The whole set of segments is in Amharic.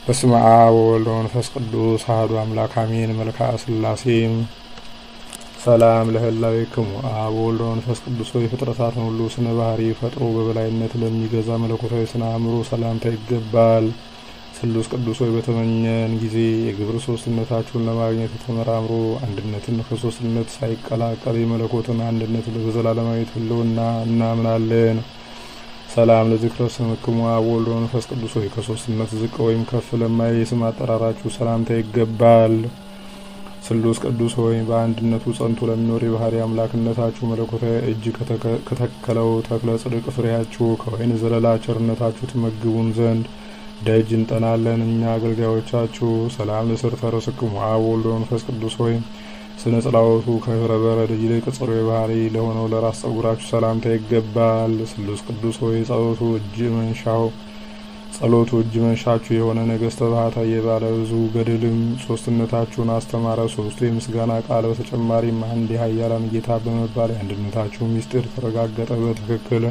በስመ አብ ወወልድ ወመንፈስ ቅዱስ አሐዱ አምላክ አሜን። መልክዓ ሥላሴም ሰላም ለህላዌክሙ አብ ወወልድ ወመንፈስ ቅዱስ ሆይ ፍጥረታትን ሁሉ ስነ ባህሪ ፈጥሮ በበላይነት ለሚገዛ መለኮታዊ ስነ አእምሮ ሰላምታ ይገባል። ስሉስ ቅዱስ ሆይ በተመኘን ጊዜ የግብር ሶስትነታችሁን ለማግኘት ተመራምሮ አንድነትን ከሶስትነት ሳይቀላቀል የመለኮትን አንድነት በዘላለማዊት ህልውና እናምናለን። ሰላም ለዝክረ ስምክሙ አብ ወወልድ ወመንፈስ ቅዱስ ሆይ ከሶስትነት ዝቅ ወይም ከፍ ለማይል የስም አጠራራችሁ ሰላምታ ይገባል። ስሉስ ቅዱስ ሆይ በአንድነቱ ጸንቶ ለሚኖር የባህሪ አምላክነታችሁ መለኮታዊ እጅ ከተከለው ተክለ ጽድቅ ፍሬያችሁ ከወይን ዘለላ ቸርነታችሁ ትመግቡን ዘንድ ደጅ እንጠናለን። እኛ አገልጋዮቻችሁ ሰላም ለስርተ ርእስክሙ አብ ወወልድ ወመንፈስ ቅዱስ ሆይ ስነ ጽላወቱ ከህብረ በረድ ይልቅ ጽሩ ባህሪ ለሆነው ለራስ ጸጉራችሁ ሰላምታ ይገባል። ስሉስ ቅዱስ ሆይ ጸሎቱ እጅ መንሻችሁ የሆነ ነገስተ ባህታዊ የባለ ብዙ ገድልም ሶስትነታችሁን አስተማረ። ሶስቱ የምስጋና ቃል በተጨማሪም አንድ የኃያላን ጌታ በመባል የአንድነታችሁ ምስጢር ተረጋገጠ በትክክል።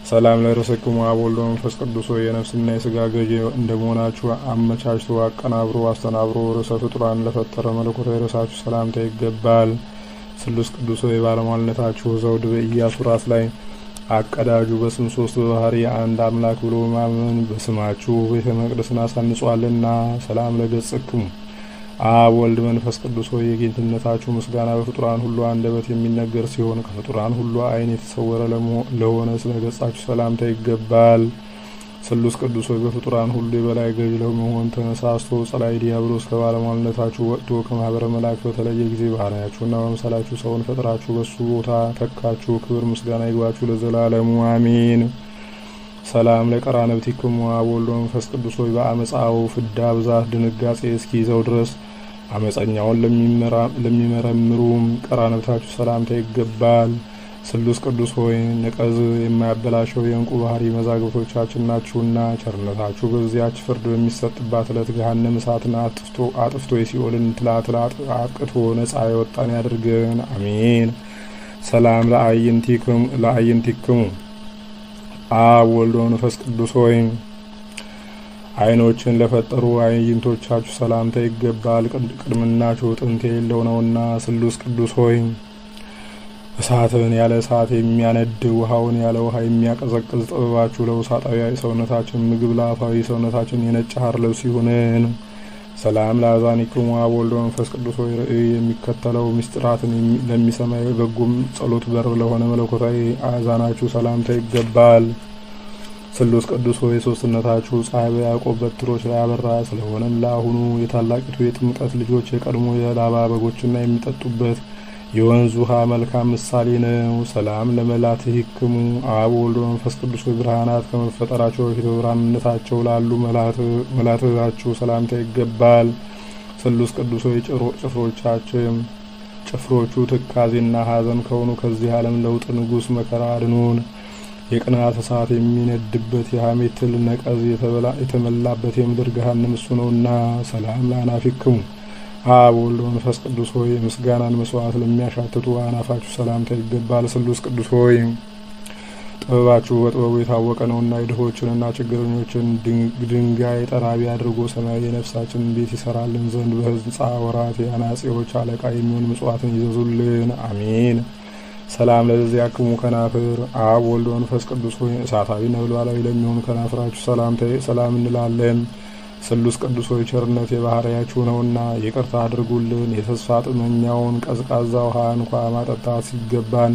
ሰላም ለርእስክሙ አብ ወወልድ ወመንፈስ ቅዱስ ሆይ የነፍስና የስጋ ገዥ እንደመሆናችሁ አመቻችቶ አቀናብሮ አስተናብሮ ርዕሰ ፍጡራን ለፈጠረ መለኮታዊ ርዕሳችሁ ሰላምታ ይገባል። ስሉስ ቅዱስ ሆይ ባለሟልነታችሁ ዘውድ በኢያሱ ራስ ላይ አቀዳጁ በስም ሶስት በባህሪ አንድ አምላክ ብሎ ማመን በስማችሁ ቤተ መቅደስን አሳንጿልና። ሰላም ለገጽክሙ አብ ወልድ መንፈስ ቅዱስ ሆይ የጌትነታችሁ ምስጋና በፍጡራን ሁሉ አንደበት የሚነገር ሲሆን ከፍጡራን ሁሉ ዓይን የተሰወረ ለሆነ ስለ ገጻችሁ ሰላምታ ይገባል። ስሉስ ቅዱስ ሆይ በፍጡራን ሁሉ የበላይ ገዥ ለመሆን ተነሳስቶ ጸላይ ዲያብሎስ ከባለሟልነታችሁ ወጥቶ ከማህበረ መላእክት በተለየ ጊዜ ባህሪያችሁና በምሳላችሁ ሰውን ፈጥራችሁ በሱ ቦታ ተካችሁ። ክብር ምስጋና ይግባችሁ ለዘላለሙ አሜን። ሰላም ለቀራንብቲክሙ አብ ወወልድ ወመንፈስ ቅዱስ ሆይ በአመፃው ፍዳ ብዛት ድንጋጼ እስኪይዘው ድረስ አመፀኛውን ለሚመረምሩ ቀራንብታችሁ ሰላምታ ይገባል። ስሉስ ቅዱስ ሆይ ነቀዝ የማያበላሸው የእንቁ ባህሪ መዛግብቶቻችን ናችሁና ቸርነታችሁ በዚያች ፍርድ በሚሰጥባት ዕለት ገሃነመ እሳትን አጥፍቶ የሲኦልን ትላትል አጥቅቶ ነጻ የወጣን ያድርገን አሜን። ሰላም ለአዕይንቲክሙ አብ ወወልድ ወመንፈስ ቅዱስ ሆይ ዓይኖችን ለፈጠሩ አዕይንቶቻችሁ ሰላምታ ይገባል። ቅድምናችሁ ጥንት የሌለው ነውና። ስሉስ ቅዱስ ሆይ እሳትን ያለ እሳት የሚያነድ ውሃውን ያለ ውሃ የሚያቀዘቅዝ ጥበባችሁ ለውሳጣዊ ሰውነታችን ምግብ ለአፋዊ ሰውነታችን የነጭ ሐር ልብስ ይሁንን። ሰላም ለአዛኒክሙ አብ ወወልድ ወመንፈስ ቅዱስ ሆይ ርእይ የሚከተለው ምስጢራትን ለሚሰማ በጎም ጸሎት በር ለሆነ መለኮታዊ አዛናችሁ ሰላምታ ይገባል። ስሉስ ቅዱስ ሆይ ሶስትነታችሁ ፀሐይ በያዕቆብ በትሮች ላይ ያበራ ስለሆነም ለአሁኑ የታላቂቱ የጥምቀት ልጆች የቀድሞ የላባ በጎችና የሚጠጡበት የወንዝ ውሃ መልካም ምሳሌ ነው። ሰላም ለመላትሂክሙ አብ ወወልድ ወመንፈስ ቅዱስ ሆይ ብርሃናት ከመፈጠራቸው በፊት በብርሃንነታቸው ላሉ መላትሃችሁ ሰላምታ ይገባል። ስሉስ ቅዱስ ሆይ ጭፍሮቹ ትካዜና ሐዘን ከሆኑ ከዚህ ዓለም ለውጥ ንጉሥ መከራ አድኑን። የቅንዓት እሳት የሚነድበት የሐሜት ትል ነቀዝ የተመላበት የምድር ገሃነም እሱ ነውና። ሰላም ለአናፊክሙ አብ ወወልድ ወመንፈስ ቅዱስ ሆይ ምስጋናን መስዋዕት ለሚያሻትቱ አናፋችሁ ሰላምታ ይገባል። ስሉስ ቅዱስ ሆይ ጥበባችሁ በጥበቡ የታወቀ ነውና የድሆችንና ችግረኞችን ድንጋይ ጠራቢ አድርጎ ሰማያዊ የነፍሳችንን ቤት ይሰራልን ዘንድ በሕንጻ ወራት የአናጺዎች አለቃ የሚሆን ምጽዋትን ይዘዙልን አሜን። ሰላም ለዚያክሙ ከናፍር አብ ወወልድ ወመንፈስ ቅዱስ ሆይ እሳታዊ ነበልባላዊ ለሚሆኑ ከናፍራችሁ ሰላም እንላለን። ስሉስ ቅዱስ ሆይ ቸርነት የባህሪያችሁ ነውና ይቅርታ አድርጉልን። የተስፋ ጥመኛውን ቀዝቃዛ ውሃ እንኳ ማጠጣት ሲገባን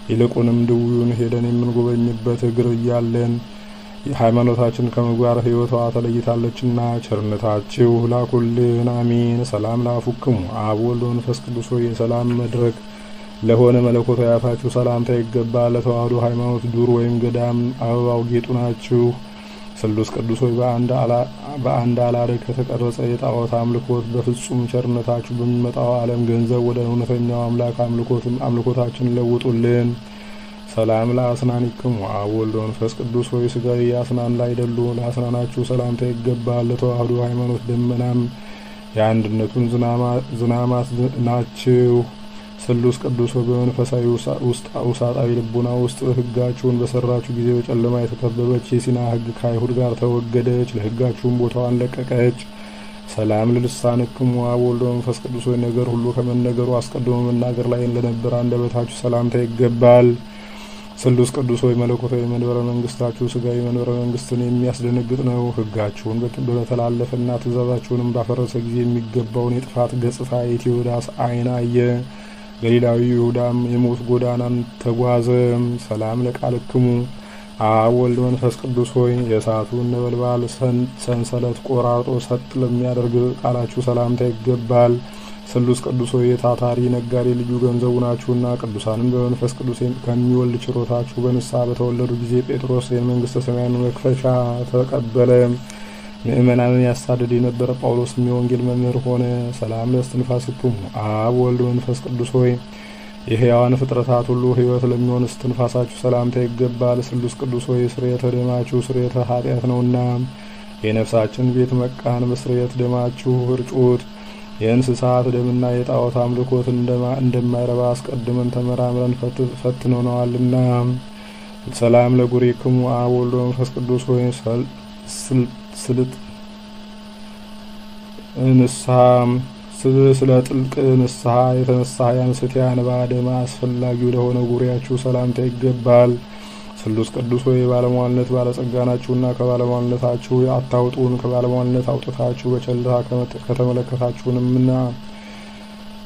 ይልቁንም ድውዩን ሄደን የምንጎበኝበት እግር እያለን ሃይማኖታችን ከምግባር ሕይወቷ ተለይታለችና ቸርነታችሁ ላኩልን አሜን። ሰላም ለአፉክሙ አብ ወወልድ ወመንፈስ ቅዱስ ሆይ የሰላም መድረክ ለሆነ መለኮታዊ አፋችሁ ሰላምታ ይገባል። ለተዋህዶ ሃይማኖት ዱር ወይም ገዳም አበባው ጌጡ ናችሁ። ስሉስ ቅዱስ ሆይ በአንድ አላደ ከተቀረጸ የጣዖት አምልኮት በፍጹም ቸርነታችሁ በሚመጣው ዓለም ገንዘብ ወደ እውነተኛው አምላክ አምልኮታችን ለውጡልን። ሰላም ለአስናኒክሙ አብ ወወልድ ወመንፈስ ቅዱስ ሆይ ስጋዊ አስናን ላይደሉ ለአስናናችሁ ሰላምታ ይገባል። ለተዋህዶ ሃይማኖት ደመናም የአንድነቱን ዝናማት ናችሁ። ስሉስ ቅዱስ ሆይ በመንፈሳዊ ውሳጣዊ ልቡና ውስጥ ሕጋችሁን በሰራችሁ ጊዜ በጨለማ የተከበበች የሲና ሕግ ከአይሁድ ጋር ተወገደች፣ ለሕጋችሁም ቦታዋን ለቀቀች። ሰላም ለልሳንክሙ አብ ወልድ መንፈስ ቅዱስ ሆይ ነገር ሁሉ ከመነገሩ አስቀድሞ መናገር ላይ ለነበረ አንደበታችሁ ሰላምታ ይገባል። ስሉስ ቅዱስ ሆይ መለኮታዊ መንበረ መንግስታችሁ ስጋዊ መንበረ መንግስትን የሚያስደነግጥ ነው። ሕጋችሁን በተላለፈና ትእዛዛችሁንም ባፈረሰ ጊዜ የሚገባውን የጥፋት ገጽታ የቴዎዳስ ዓይን አየ። ገሊላዊ ይሁዳም የሞት ጎዳናን ተጓዘ። ሰላም ለቃልክሙ አብ ወልድ መንፈስ ቅዱስ ሆይ የእሳቱን ነበልባል ሰንሰለት ቆራርጦ ሰጥ ለሚያደርግ ቃላችሁ ሰላምታ ይገባል። ስሉስ ቅዱስ ሆይ የታታሪ ነጋዴ ልዩ ገንዘቡ ናችሁና ቅዱሳንን በመንፈስ ቅዱስ ከሚወልድ ችሮታችሁ በንስሐ በተወለዱ ጊዜ ጴጥሮስ የመንግስተ ሰማያን መክፈቻ ተቀበለ። ምእመናንን ያሳደድ የነበረ ጳውሎስም የወንጌል መምህር ሆነ። ሰላም ለእስትንፋስክሙ አብ ወልድ መንፈስ ቅዱስ ሆይ የሕያዋን ፍጥረታት ሁሉ ሕይወት ለሚሆን እስትንፋሳችሁ ሰላምታ ይገባል። ስሉስ ቅዱስ ሆይ ስርየተ ደማችሁ ስርየተ ኃጢአት ነውና የነፍሳችን ቤት መቃን በስርየት ደማችሁ እርጩት። የእንስሳት ደምና የጣዖት አምልኮት እንደማይረባ አስቀድመን ተመራምረን ፈትነነዋልና። ሰላም ለጉሬክሙ አብ ወልድ መንፈስ ቅዱስ ሆይ ስልጥ ንስሐ ስለ ጥልቅ ንስሐ የተነሳ ያንስቲያን ባደማ አስፈላጊው ለሆነ ጉሪያችሁ ሰላምታ ይገባል። ስሉስ ቅዱስ ሆይ ባለሟልነት ባለጸጋ ናችሁና ከባለሟልነታችሁ አታውጡን። ከባለሟልነት አውጥታችሁ በቸልታ ከተመለከታችሁንምና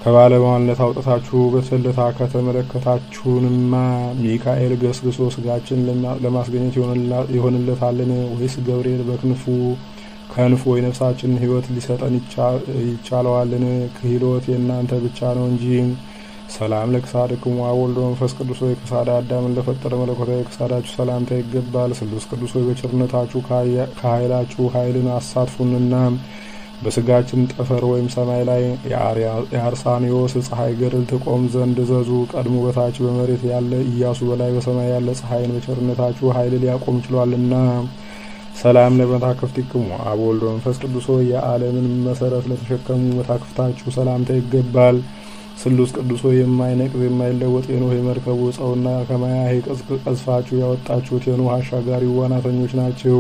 ከባለሟልነት አውጥታችሁ በቸልታ ከተመለከታችሁንማ ሚካኤል ገስግሶ ስጋችን ለማስገኘት ይሆንለታልን? ወይስ ገብርኤል ከንፉ የነፍሳችንን ሕይወት ሊሰጠን ይቻለዋልን? ክህሎት የእናንተ ብቻ ነው እንጂ። ሰላም ለክሳድክሙ አብ ወልድ መንፈስ ቅዱስ ሆይ ከሳዳ አዳምን ለፈጠረ መለኮታዊ ክሳዳችሁ ሰላምታ ይገባል። ስሉስ ቅዱስ ሆይ በቸርነታችሁ ከኃይላችሁ ኃይልን አሳትፉንና በስጋችን ጠፈር ወይም ሰማይ ላይ የአርሳኒዮስ ፀሐይ ገድል ትቆም ዘንድ እዘዙ። ቀድሞ በታች በመሬት ያለ ኢያሱ በላይ በሰማይ ያለ ፀሐይን በቸርነታችሁ ኃይል ሊያቆም ችሏልና። ሰላም ለመታክፍቲክሙ አብ ወልድ መንፈስ ቅዱስ ሆይ የዓለምን መሰረት ለተሸከሙ መታክፍታችሁ ሰላምታ ይገባል። ስሉስ ቅዱስ ሆይ የማይነቅዝ የማይለወጥ የኖህ የመርከቡ ዕፀውና ከማያ ሐይቅ ቀዝፋችሁ ያወጣችሁት የኖህ አሻጋሪ ዋናተኞች ናቸው።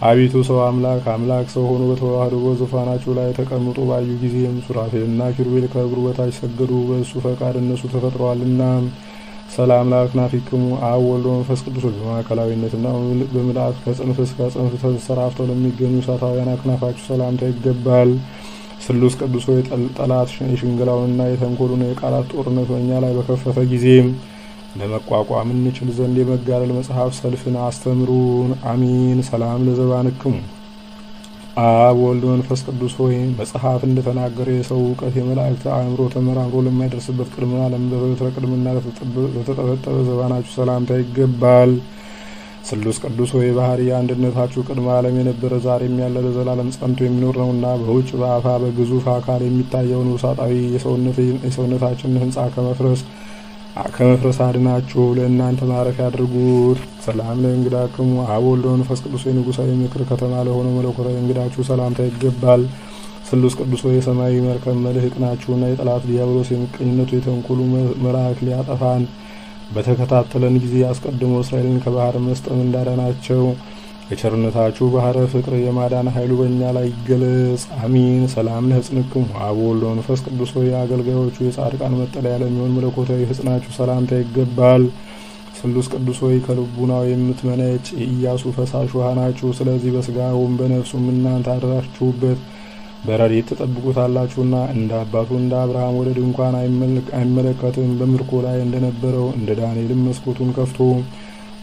አቤቱ ሰው አምላክ ሰው ሆኖ በተዋህዶ በዙፋናችሁ ላይ ተቀምጦ ባዩ ጊዜም ሱራፌልና ኪሩቤል ከእግሩ በታች ሰገዱ። በእሱ ፈቃድ እነሱ ተፈጥረዋልና። ሰላም ለአክናፊክሙ አብ ወልድ መንፈስ ቅዱስ ሆይ በማዕከላዊነትና በምልአት ከጽንፍ እስከ ጽንፍ ተንሰራፍተው ለሚገኙ እሳታውያን አክናፋችሁ ሰላምታ ይገባል። ስሉስ ቅዱስ ሆይ ጠላት የሽንገላውንና የተንኮሉን የቃላት ጦርነት በእኛ ላይ በከፈተ ጊዜ ለመቋቋም እንችል ዘንድ የመጋደል መጽሐፍ ሰልፍን አስተምሩን። አሚን። ሰላም ለዘባንክሙ አብ ወልድ መንፈስ ቅዱስ ሆይ መጽሐፍ እንደተናገረ የሰው እውቀት የመላእክት አእምሮ ተመራምሮ ለማይደርስበት ቅድመ ዓለም በበትረ ቅድምና ለተጠበጠበ ዘባናችሁ ሰላምታ ይገባል። ስሉስ ቅዱስ ሆይ ባህሪ አንድነታችሁ ቅድመ ዓለም የነበረ ዛሬም ያለ ለዘላለም ጸንቶ የሚኖር ነውና በውጭ በአፋ በግዙፍ አካል የሚታየውን ውሳጣዊ የሰውነታችንን ሕንጻ ከመፍረስ አድናችሁ ለእናንተ ማረፊያ አድርጉት። ሰላም ለእንግዳክሙ አብ ወልድ መንፈስ ቅዱስ ሆይ ንጉሣዊ ምክር ከተማ ለሆነው መለኮታዊ እንግዳችሁ ሰላምታ ይገባል። ስሉስ ቅዱስ ሆይ የሰማያዊ መርከብ መልህቅ ናችሁና የጠላት ዲያብሎስ የምቀኝነቱ የተንኮሉ መልአክ ሊያጠፋን በተከታተለን ጊዜ አስቀድሞ እስራኤልን ከባህር መስጠም እንዳዳናቸው የቸርነታችሁ ባህረ ፍቅር የማዳን ኃይሉ በእኛ ላይ ይገለጽ። አሚን። ሰላም ለሕጽንክሙ አብ ወልድ መንፈስ ቅዱስ ሆይ አገልጋዮቹ የጻድቃን መጠለያ ለሚሆን መለኮታዊ ሕጽናችሁ ሰላምታ ይገባል። ስሉስ ቅዱስ ሆይ ከልቡናው የምትመነጭ የኢያሱ ፈሳሽ ውሃ ናችሁ። ስለዚህ በስጋውም በነፍሱም እናንተ አድራችሁበት በረድኤት ትጠብቁታላችሁና እንደ አባቱ እንደ አብርሃም ወደ ድንኳን አይመለከትም። በምርኮ ላይ እንደነበረው እንደ ዳንኤልም መስኮቱን ከፍቶ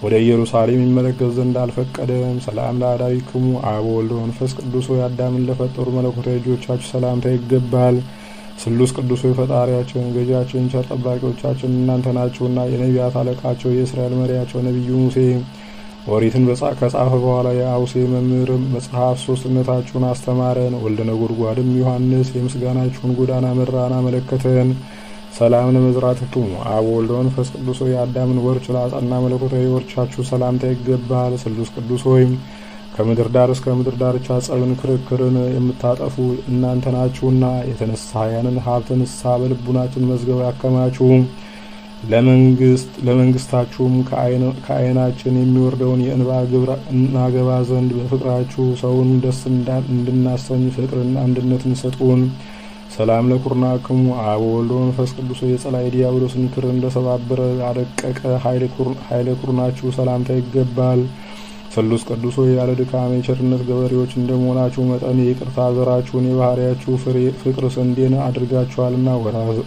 ወደ ኢየሩሳሌም ይመለከት ዘንድ አልፈቀደም። ሰላም ለአዳዊክሙ አብ ወልድ መንፈስ ቅዱስ ሆይ አዳምን ለፈጠሩ መለኮታዊ ልጆቻችሁ ሰላምታ ይገባል። ስሉስ ቅዱስ ሆይ ፈጣሪያችን ገዢያችን ቸር ጠባቂዎቻችን እናንተ ናችሁና የነቢያት አለቃቸው የእስራኤል መሪያቸው ነቢዩ ሙሴ ኦሪትን ከጻፈ በኋላ የአውሴ መምህር መጽሐፍ ሶስትነታችሁን አስተማረን። ወልደ ነጎድጓድም ዮሐንስ የምስጋናችሁን ጎዳና መራን አመለከተን። ሰላም ለመዝራትክሙ አብ ወልድ መንፈስ ቅዱስ ሆይ የአዳምን ወርች ላጸና መለኮታዊ ወርቻችሁ ሰላምታ ይገባል። ስሉስ ቅዱስ ሆይ ከምድር ዳር እስከ ምድር ዳርቻ ጸብን ክርክርን የምታጠፉ እናንተ ናችሁና የተነሳያንን ሀብተ ንስሐ በልቡናችን መዝገብ ያከማቹ። ለመንግስታችሁም ከዓይናችን የሚወርደውን የእንባ ግብር እናገባ ዘንድ በፍቅራችሁ ሰውን ደስ እንድናሰኝ ፍቅርና አንድነትን ሰጡን። ሰላም ለኩርናክሙ አብ ወወልድ ወመንፈስ ቅዱስ የጸላይ ዲያብሎስን ክር እንደሰባበረ አደቀቀ ኃይለ ኩርናችሁ ሰላምታ ይገባል። ስሉስ ቅዱስ ያለ ድካም የቸርነት ገበሬዎች እንደመሆናችሁ መጠን የይቅርታ ዘራችሁን የባህሪያችሁ ፍቅር ስንዴን አድርጋችኋልና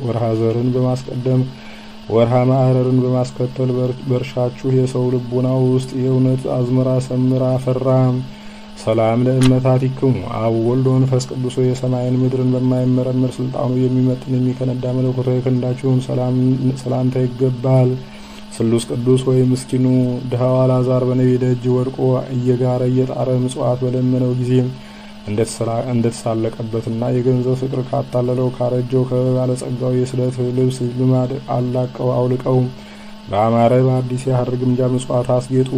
ወርሃ ዘርን በማስቀደም ወርሃ ማዕረርን በማስከተል በእርሻችሁ የሰው ልቡናው ውስጥ የእውነት አዝመራ ሰምራ ፈራ። ሰላም ለእመታቲክሙ አብ ወልድ ወመንፈስ ቅዱስ የሰማይን ምድርን በማይመረመር ስልጣኑ የሚመጥን የሚከነዳ መለኮታዊ ክንዳችሁን ሰላምታ ይገባል። ስሉስ ቅዱስ ምስኪኑ ድሃው አልዓዛር በነቢይ ደጅ ወድቆ እየጋረ እየጣረ ምጽዋት በለመነው ጊዜ እንደተሳለቀበትና የገንዘብ ፍቅር ካታለለው ካረጀው ከባለጸጋው የስለት ልብስ ልማድ አውልቀው በአማረ በአዲስ የሐር ግምጃ ምጽዋት አስጌጡ።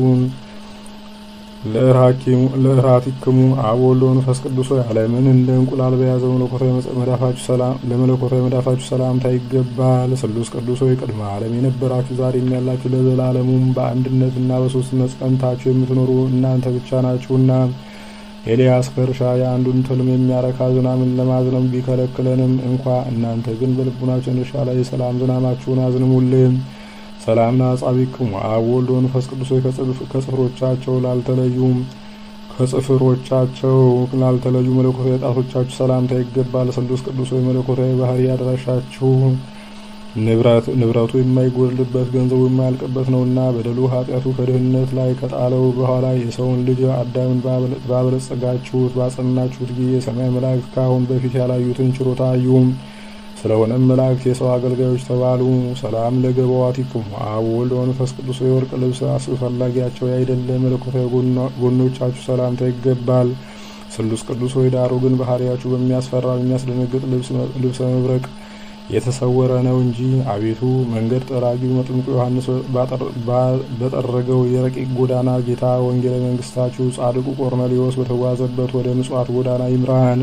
ለእራቲክሙ አብ ወወልድ ወመንፈስ ቅዱስ ዓለምን እንደ እንቁላል በያዘ ለመለኮታዊ መዳፋችሁ ሰላምታ ይገባል። ስሉስ ቅዱስ ቅድመ ዓለም የነበራችሁ ዛሬም ያላችሁ ለዘላለሙም በአንድነትና በሶስትነት ጸንታችሁ የምትኖሩ እናንተ ብቻ ናችሁና ኤልያስ ከእርሻ የአንዱን ትልም የሚያረካ ዝናምን ለማዝነብ ቢከለክለንም እንኳ እናንተ ግን በልቡናችን እርሻ ላይ የሰላም ዝናማችሁን አዝንሙልን። ሰላም ለአጻቢክሙ አብ ወወልድ ወመንፈስ ቅዱስ ከጽፍሮቻቸው ላልተለዩ መለኮታዊ ጣቶቻችሁ ሰላምታ ይገባል። ስሉስ ቅዱስ መለኮታዊ ባህሪ አድራሻችሁ ንብረቱ የማይጎድልበት ገንዘቡ የማያልቅበት ነውና በደሉ ኃጢአቱ ከድህነት ላይ ከጣለው በኋላ የሰውን ልጅ አዳምን ባበለጸጋችሁት ባጸናችሁት ጊዜ የሰማይ መላእክት ከአሁን በፊት ያላዩትን ችሮታ አዩ። ስለሆነም መላእክት የሰው አገልጋዮች ተባሉ። ሰላም ለገበዋቲክሙ አብ ወወልድ ወመንፈስ ቅዱስ የወርቅ ልብስ አስፈላጊያቸው ያይደለ መለኮታዊ ጎኖቻችሁ ሰላምታ ይገባል። ስሉስ ቅዱስ ዳሩ ግን ባህሪያችሁ በሚያስፈራ በሚያስደነግጥ ልብሰ መብረቅ የተሰወረ ነው እንጂ። አቤቱ መንገድ ጠራጊው መጥምቁ ዮሐንስ በጠረገው የረቂቅ ጎዳና ጌታ ወንጌለ መንግስታችሁ ጻድቁ ቆርኔሌዎስ በተጓዘበት ወደ ምጽዋት ጎዳና ይምራን።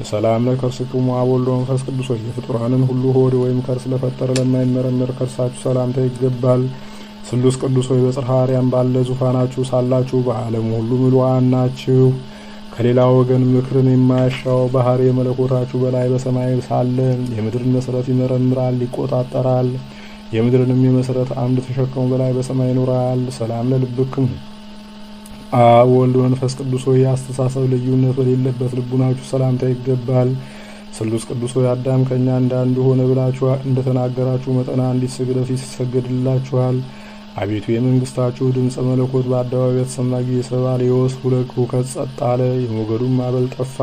ሰላም ለከርስክሙ አብ ወወልድ ወመንፈስ ቅዱስ የፍጡራንን ሁሉ ሆድ ከርስ ለፈጠረ ለማይመረመር ከርሳችሁ ሰላምታ ይገባል። ስሉስ ቅዱስ በጽርሐ አርያም ባለ ዙፋናችሁ ሳላችሁ በዓለም ሁሉ ምሉዓን ናችሁ። ከሌላ ወገን ምክርን የማያሻው ባህሪ የመለኮታችሁ በላይ በሰማይ ሳለ የምድርን መሰረት ይመረምራል ይቆጣጠራል። የምድርንም የመሰረት አምድ ተሸክሞ በላይ በሰማይ ይኖራል። ሰላም ለልብክሙ አብ ወወልድ ወመንፈስ ቅዱስ የአስተሳሰብ ልዩነት በሌለበት ልቡናችሁ ሰላምታ ይገባል። ስሉስ ቅዱስ አዳም ከእኛ እንዳንዱ ሆነ ብላችሁ እንደተናገራችሁ መጠን አንዲት ስግደት ይሰገድላችኋል። አቤቱ የመንግስታችሁ ድምፀ መለኮት በአደባባይ የተሰማ ጊዜ ሰባልዮስ ሁከት ጸጥ አለ፣ የሞገዱም ማዕበል ጠፋ።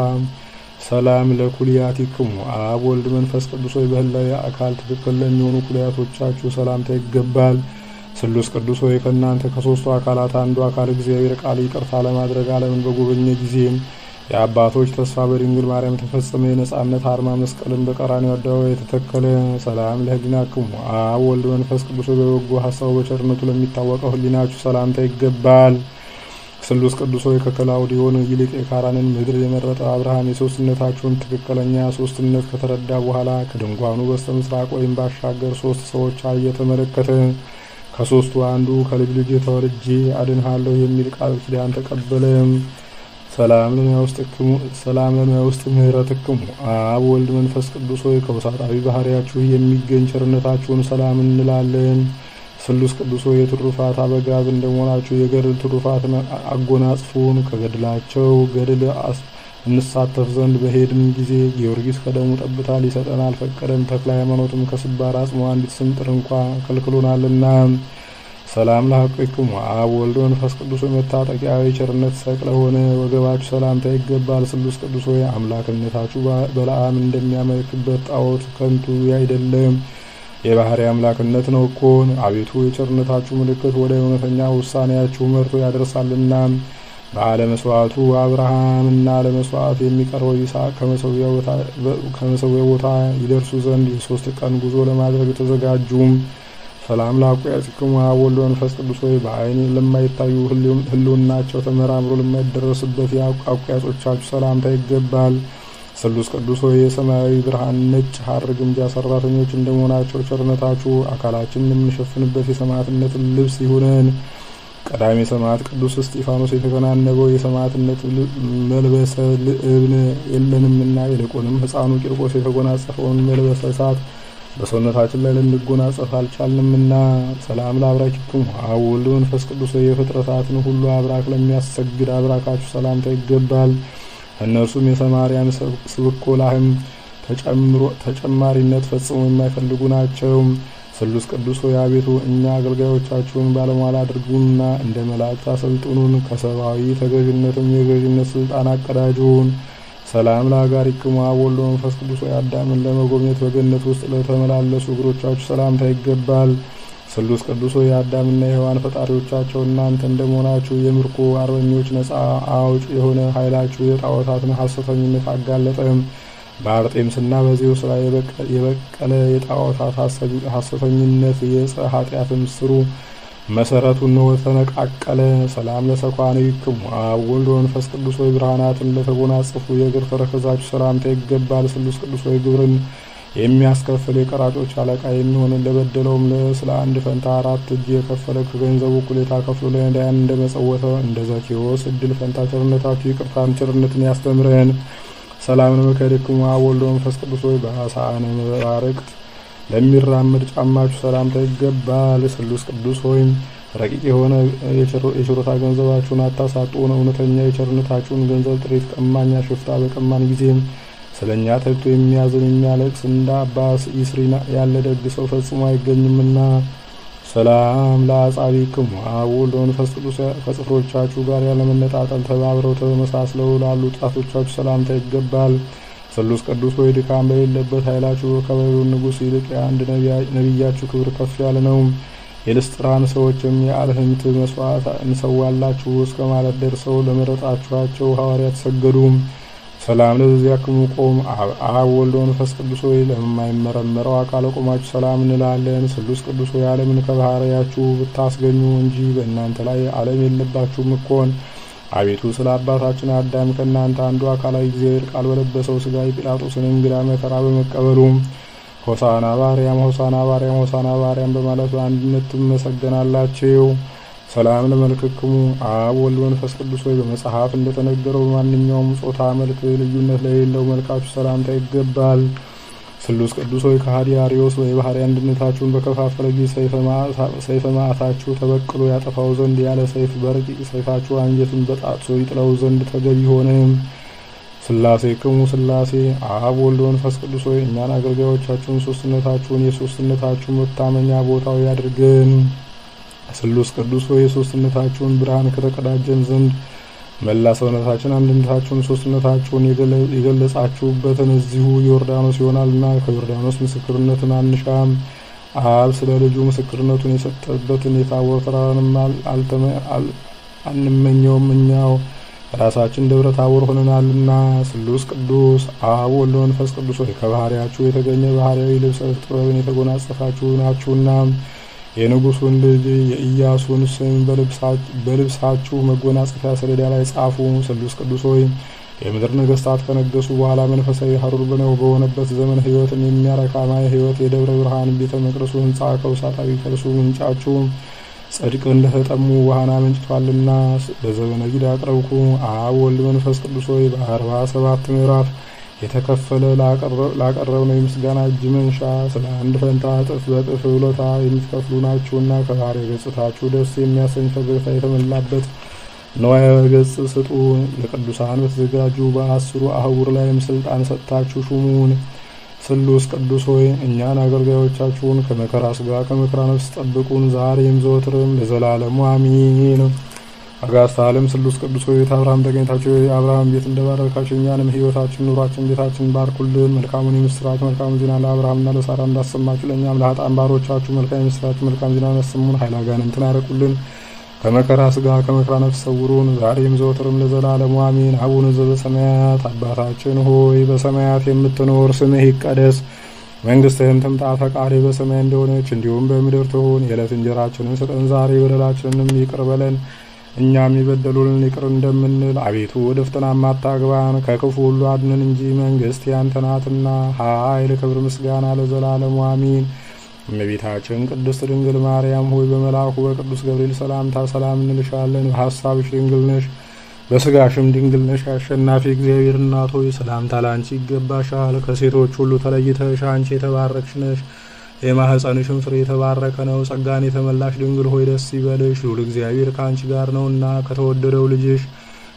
ሰላም ለኩልያቲክሙ አብ ወልድ መንፈስ ቅዱስ በህላዊ አካል ትክክል ለሚሆኑ ኩልያቶቻችሁ ሰላምታ ይገባል። ስሉስ ቅዱስ ከእናንተ ከሶስቱ አካላት አንዱ አካል እግዚአብሔር ቃል ይቅርታ ለማድረግ ዓለምን በጎበኘ ጊዜ የአባቶች ተስፋ በድንግል ማርያም ተፈጸመ። የነጻነት አርማ መስቀልን በቀራንዮ አደባባይ የተተከለ። ሰላም ለህሊናክሙ አብ ወልድ መንፈስ ቅዱስ በበጎ ሀሳቡ በቸርነቱ ለሚታወቀው ህሊናችሁ ሰላምታ ይገባል። ስሉስ ቅዱስ ከከላውዲዮን ይልቅ የካራንን ምድር የመረጠ አብርሃም የሶስትነታችሁን ትክክለኛ ሶስትነት ከተረዳ በኋላ ከድንኳኑ በስተ ምስራቅ ባሻገር ሶስት ሰዎች እየተመለከተ ከሶስቱ አንዱ ከልጅ ልጅ ተወልጄ አድንሃለሁ የሚል ቃል ኪዳን ተቀበለ። ሰላም ለሚያውስጥ ምህረትክሙ አብ ወልድ መንፈስ ቅዱስ ከውሳጣዊ ባህሪያችሁ የሚገኝ ቸርነታችሁን ሰላም እንላለን። ስሉስ ቅዱስ የትሩፋት አበጋዝ እንደመሆናችሁ የገድል ትሩፋትን አጎናጽፉን። ከገድላቸው ገድል እንሳተፍ ዘንድ በሄድን ጊዜ ጊዮርጊስ ከደሙ ጠብታ ሊሰጠን አልፈቀደም። ተክለ ሃይማኖትም ከስባር አጽሞ አንዲት ስንጥር እንኳ ከልክሎናልና። ሰላም ለሐቂክሙ አብ ወልድ መንፈስ ቅዱስ መታጠቂያ የቸርነት ሰቅለ ሆነ ወገባችሁ ሰላምታ ይገባል። ስሉስ ቅዱስ አምላክነታችሁ በለዓም እንደሚያመልክበት ጣዖት ከንቱ አይደለም፣ የባህሪ አምላክነት ነው እኮን። አቤቱ የቸርነታችሁ ምልክት ወደ እውነተኛ ውሳኔያችሁ መርቶ ያደርሳልና። በአለመስዋዕቱ አብርሃምና ለመስዋዕት የሚቀርበው ይስሐቅ ከመሰዊያው ቦታ ይደርሱ ዘንድ የ3 ቀን ጉዞ ለማድረግ ተዘጋጁ። ሰላም ለአቁያጽክሙ አብ ወልድ መንፈስ ቅዱስ ሆይ በዓይን ለማይታዩ ህልውናቸው ተመራምሮ ለማይደረስበት የአቁያጾቻችሁ ሰላምታ ይገባል። ስሉስ ቅዱስ ሆይ የሰማያዊ ብርሃን ነጭ ሐር ግምጃ ሰራተኞች እንደመሆናቸው ቸርነታችሁ አካላችንን የምንሸፍንበት የሰማዕትነት ልብስ ይሁነን። ቀዳሜ ሰማዕት ቅዱስ እስጢፋኖስ የተከናነበው የሰማዕትነት መልበሰ ልዕብን የለንምና ይልቁንም ሕፃኑ ቂርቆስ የተጎናጸፈውን መልበሰ እሳት በሰውነታችን ላይ ልንጎናጸፍ አልቻልንምና። ሰላም ለአብራኪክሙ አብ ወልድ መንፈስ ቅዱስ የፍጥረታትን ሁሉ አብራክ ለሚያሰግድ አብራካችሁ ሰላምታ ይገባል። እነርሱም የሰማርያን ስብኮ ላህም ተጨማሪነት ፈጽሞ የማይፈልጉ ናቸው። ስሉስ ቅዱስ ሆይ አቤቱ እኛ አገልጋዮቻችሁን ባለሟል አድርጉንና እንደ መላእክት አሰልጥኑን፣ ከሰብአዊ ተገዥነትም የገዥነት ስልጣን አቀዳጁን። ሰላም ለአጋሪክሙ አብ ወልድ መንፈስ ቅዱስ ሆይ አዳምን ለመጎብኘት በገነት ውስጥ ለተመላለሱ እግሮቻችሁ ሰላምታ ይገባል። ስሉስ ቅዱስ ሆይ የአዳምና የሔዋን ፈጣሪዎቻቸው እናንተ እንደመሆናችሁ የምርኮ አርበኞች ነፃ አውጭ የሆነ ኃይላችሁ የጣዖታትን ሐሰተኝነት አጋለጠም። በአርጤምስና በዜውስ ላይ የበቀለ የጣዖታት ሐሰተኝነት የዕፀ ኃጢአትም ስሩ መሰረቱ ነው ተነቃቀለ። ሰላም ለሰኳንክሙ አብ ወልድ መንፈስ ቅዱስ ሆይ ብርሃናትን ለተጎናጸፉ የእግር ተረከዛችሁ ሰላምታ ይገባል። ስሉስ ቅዱስ ሆይ ግብርን የሚያስከፍል የቀራጮች አለቃ የሚሆን ለበደለውም ስለ አንድ ፈንታ 4 እጅ የከፈለ ከገንዘቡ እኩሌታ ከፍሎ ለነዳያን እንደመጸወተ እንደ ዘኬዎስ እድል ፈንታ ቸርነታችሁ ይቅርታን ቸርነትን ያስተምረን። ሰላም ለመከድክሙ አብ ወልድ መንፈስ ቅዱስ ሆይ በአሳነ መባረቅት ለሚራመድ ጫማችሁ ሰላምታ ይገባል። ስሉስ ቅዱስ ሆይ ረቂቅ የሆነ የችሮታ ገንዘባችሁን አታሳጡን። እውነተኛ የቸርነታችሁን ገንዘብ ጥሪት ቀማኛ ሽፍታ በቀማን ጊዜም ስለኛ ተግቶ የሚያዝን የሚያለቅስ እንደ አባ ይስሪና ያለ ደግ ሰው ፈጽሞ አይገኝምና። ሰላም ለአጻቢክሙ አብ ወልድ መንፈስ ቅዱስ ከጽፍሮቻችሁ ጋር ያለመነጣጠል ተባብረው ተመሳስለው ላሉ ጣቶቻችሁ ሰላምታ ይገባል። ስሉስ ቅዱስ ሆይ ድካም በሌለበት ኃይላችሁ ከበቢሎን ንጉሥ ይልቅ የአንድ ነቢያችሁ ክብር ከፍ ያለ ነው። የልስጥራን ሰዎችም የአልህምት መስዋዕት እንሰዋላችሁ እስከ ማለት ደርሰው ለመረጣችኋቸው ሐዋርያት ሰገዱ። ሰላም ለዚያክሙ ቆም አብ ወልድ መንፈስ ቅዱስ ሆይ ለማይመረመረው አካለ ቆማችሁ ሰላም እንላለን። ስሉስ ቅዱስ ሆይ ዓለምን ከባህሪያችሁ ብታስገኙ እንጂ በእናንተ ላይ ዓለም የለባችሁም እኮን። አቤቱ ስለ አባታችን አዳም ከእናንተ አንዱ አካላዊ እግዚአብሔር ቃል በለበሰው ሥጋ የጲላጦስን እንግዳ መከራ በመቀበሉ ሆሳና ባርያም ሆሳና ባርያም ሆሳና ባርያም በማለት በአንድነት ትመሰገናላችሁ። ሰላም ለመልክክሙ አብ ወልድ መንፈስ ቅዱስ ሆይ በመጽሐፍ እንደተነገረው በማንኛውም ጾታ መልክ ልዩነት ለሌለው መልካችሁ ሰላምታ ይገባል። ስሉስ ቅዱስ ሆይ ከሃዲ አርዮስ የባህሪ አንድነታችሁን በከፋፈለ ጊዜ ሰይፈ መዓታችሁ ተበቅሎ ያጠፋው ዘንድ ያለ ሰይፍ በረቂቅ ሰይፋችሁ አንጀትን በጣጥሶ ይጥለው ዘንድ ተገቢ ሆነ። ስላሴክሙ ስላሴ አብ ወልድ መንፈስ ቅዱስ ሆይ እኛን አገልጋዮቻችሁን ሶስትነታችሁን የሶስትነታችሁ መታመኛ ቦታው ያድርገን። ስሉስ ቅዱስ ሆይ የሶስትነታችሁን ብርሃን ከተቀዳጀን ዘንድ መላ ሰውነታችን አንድነታችሁን ሶስትነታችሁን የገለጻችሁበትን እዚሁ ዮርዳኖስ ይሆናልና ከዮርዳኖስ ምስክርነትን አንሻም። አብ ስለ ልጁ ምስክርነቱን የሰጠበትን የታቦር ተራራንም አንመኘውም፣ እኛው ራሳችን ደብረ ታቦር ሆነናልና። ስሉስ ቅዱስ አብ ወልድ መንፈስ ቅዱስ ሆይ ከባህሪያችሁ የተገኘ ባህሪያዊ ልብሰ ጥበብን የተጎናጸፋችሁ ናችሁና የንጉሱን ልጅ የኢያሱን ስም በልብሳችሁ መጎናጸፊያ ሰሌዳ ላይ ጻፉ። ስሉስ ቅዱስ ሆይ የምድር ነገስታት ከነገሱ በኋላ መንፈሳዊ ሀሩር በሆነበት ዘመን ሕይወትን የሚያረካ ማየ ሕይወት የደብረ ብርሃን ቤተ መቅደሱ ሕንጻ ከውሳጣዊ ከርሱ ምንጫችሁ ጽድቅ እንደተጠሙ ውሃን አመንጭቷልና በዘመነ ጊዳ አቅረብኩ። አብ ወልድ መንፈስ ቅዱስ ሆይ በ47 ምዕራፍ የተከፈለ ላቀረብነው የምስጋና እጅ መንሻ ስለ አንድ ፈንታ እጥፍ በጥፍ ውለታ የምትከፍሉ ናችሁና ከባህሪ ገጽታችሁ ደስ የሚያሰኝ ፈገግታ የተመላበት ነዋየ ገጽ ስጡ። ለቅዱሳን በተዘጋጁ በ10 አህጉር ላይም ስልጣን ሰጥታችሁ ሹሙን። ስሉስ ቅዱስ ሆይ እኛን አገልጋዮቻችሁን ከመከራ ስጋ ከመከራ ነፍስ ጠብቁን ዛሬም ዘወትርም ለዘላለሙ አሚን። አጋዕዝተ ዓለም ስሉስ ቅዱስ ሆይ አብርሃም ተገኝታችሁ የአብርሃም ቤት እንደባረካችሁ እኛንም ሕይወታችን ኑሯችን ቤታችን ባርኩልን። መልካሙን የምስራች መልካም ዜና ለአብርሃምና ለሳራ እንዳሰማችሁ ለእኛም ለኃጥአን ባሮቻችሁ መልካም የምስራች መልካም ዜና ያሰሙን። ኃይለ አጋንንትን ያርቁልን። ከመከራ ስጋ ከመከራ ነፍስ ሰውሩን ዛሬም ዘወትርም ለዘላለሙ አሜን። አቡነ ዘበሰማያት አባታችን ሆይ በሰማያት የምትኖር ስምህ ይቀደስ መንግስትህም ትምጣ፣ ፈቃድህ በሰማይ እንደሆነች እንዲሁም በምድር ትሁን። የዕለት እንጀራችንን ስጠን ዛሬ፣ በደላችንንም ይቅር በለን እኛም የበደሉንን ይቅር እንደምንል። አቤቱ ወደ ፈተናም አታግባን፣ ከክፉ ሁሉ አድነን እንጂ መንግስት ያንተ ናትና፣ ኃይል፣ ክብር፣ ምስጋና ለዘላለሙ አሜን። እመቤታችን ቅድስት ድንግል ማርያም ሆይ በመልአኩ በቅዱስ ገብርኤል ሰላምታ ሰላም እንልሻለን። በሐሳብሽ ድንግል ነሽ፣ በስጋሽም ድንግል ነሽ። አሸናፊ እግዚአብሔር እናት ሆይ ሰላምታ ላንቺ ይገባሻል። ከሴቶች ሁሉ ተለይተሽ አንቺ የተባረክሽ ነሽ፣ የማኅፀንሽም ፍሬ የተባረከ ነው። ጸጋን የተመላሽ ድንግል ሆይ ደስ ይበልሽ፣ ልዑል እግዚአብሔር ከአንቺ ጋር ነውና ከተወደደው ልጅሽ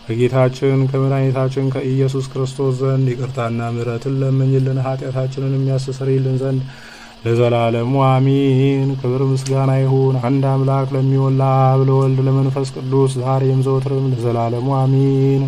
ከጌታችን ከመድኃኒታችን ከኢየሱስ ክርስቶስ ዘንድ ይቅርታና ምሕረትን ለምኝልን ኃጢአታችንን የሚያስተሰርይልን ዘንድ ለዘላለሙ አሚን። ክብር ምስጋና ይሁን አንድ አምላክ ለሚሆን ለአብ ለወልድ ለመንፈስ ቅዱስ ዛሬም ዘወትርም ለዘላለሙ አሚን።